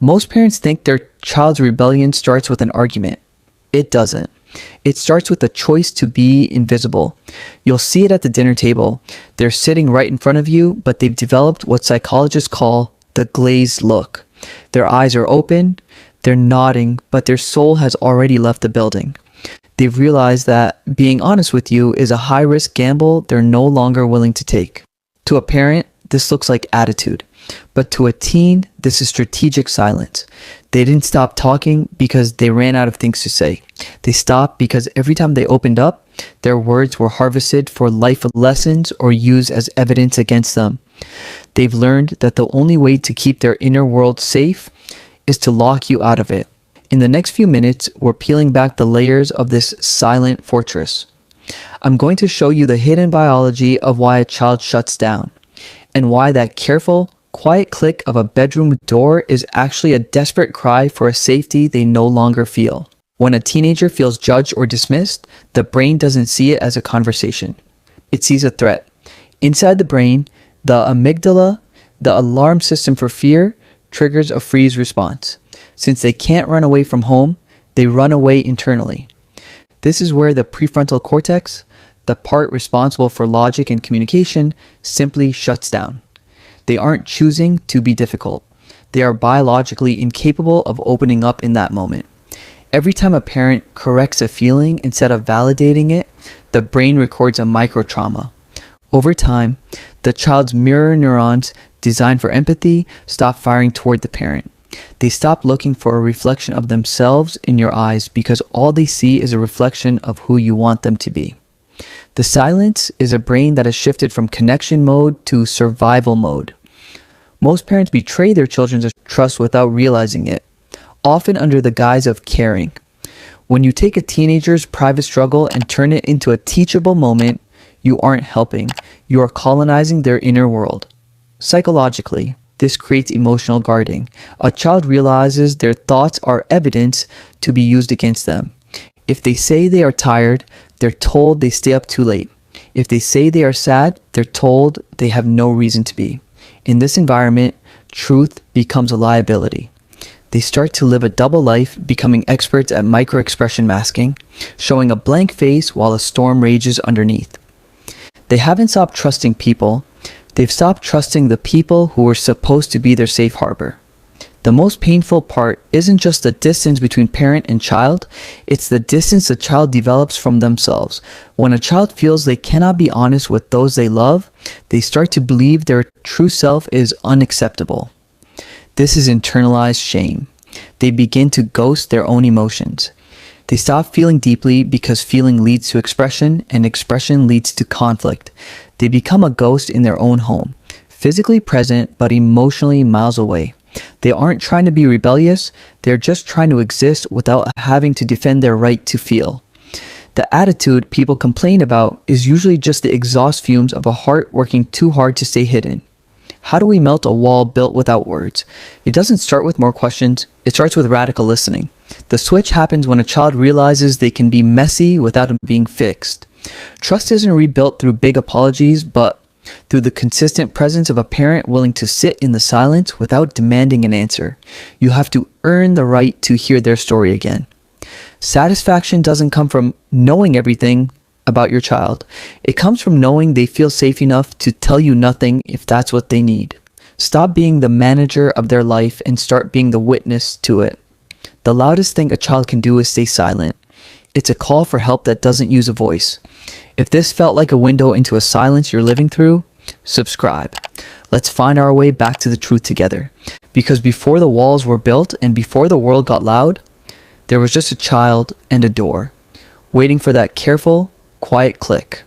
Most parents think their child's rebellion starts with an argument. It doesn't. It starts with the choice to be invisible. You'll see it at the dinner table. They're sitting right in front of you, but they've developed what psychologists call the glazed look. Their eyes are open, they're nodding, but their soul has already left the building. They've realized that being honest with you is a high-risk gamble they're no longer willing to take. To a parent, this looks like attitude. But to a teen, this is strategic silence. They didn't stop talking because they ran out of things to say. They stopped because every time they opened up, their words were harvested for life lessons or used as evidence against them. They've learned that the only way to keep their inner world safe is to lock you out of it. In the next few minutes, we're peeling back the layers of this silent fortress. I'm going to show you the hidden biology of why a child shuts down, and why that careful, quiet click of a bedroom door is actually a desperate cry for a safety they no longer feel. When a teenager feels judged or dismissed, the brain doesn't see it as a conversation. It sees a threat. Inside the brain, the amygdala, the alarm system for fear, triggers a freeze response. Since they can't run away from home, they run away internally. This is where the prefrontal cortex, the part responsible for logic and communication, simply shuts down. They aren't choosing to be difficult. They are biologically incapable of opening up in that moment. Every time a parent corrects a feeling instead of validating it, the brain records a micro-trauma. Over time, the child's mirror neurons designed for empathy stop firing toward the parent. They stop looking for a reflection of themselves in your eyes because all they see is a reflection of who you want them to be. The silence is a brain that has shifted from connection mode to survival mode. Most parents betray their children's trust without realizing it, often under the guise of caring. When you take a teenager's private struggle and turn it into a teachable moment, you aren't helping. You are colonizing their inner world. Psychologically, this creates emotional guarding. A child realizes their thoughts are evidence to be used against them. If they say they are tired, they're told they stay up too late. If they say they are sad, they're told they have no reason to be. In this environment, truth becomes a liability. They start to live a double life, becoming experts at micro-expression masking, showing a blank face while a storm rages underneath. They haven't stopped trusting people. They've stopped trusting the people who were supposed to be their safe harbor. The most painful part isn't just the distance between parent and child, it's the distance the child develops from themselves. When a child feels they cannot be honest with those they love, they start to believe their true self is unacceptable. This is internalized shame. They begin to ghost their own emotions. They stop feeling deeply because feeling leads to expression, and expression leads to conflict. They become a ghost in their own home, physically present but emotionally miles away. They aren't trying to be rebellious, they're just trying to exist without having to defend their right to feel. The attitude people complain about is usually just the exhaust fumes of a heart working too hard to stay hidden. How do we melt a wall built without words? It doesn't start with more questions, it starts with radical listening. The switch happens when a child realizes they can be messy without being fixed. Trust isn't rebuilt through big apologies, but through the consistent presence of a parent willing to sit in the silence without demanding an answer. You have to earn the right to hear their story again. Satisfaction doesn't come from knowing everything about your child. It comes from knowing they feel safe enough to tell you nothing if that's what they need. Stop being the manager of their life and start being the witness to it. The loudest thing a child can do is stay silent. It's a call for help that doesn't use a voice. If this felt like a window into a silence you're living through, subscribe. Let's find our way back to the truth together. Because before the walls were built and before the world got loud, there was just a child and a door, waiting for that careful, quiet click.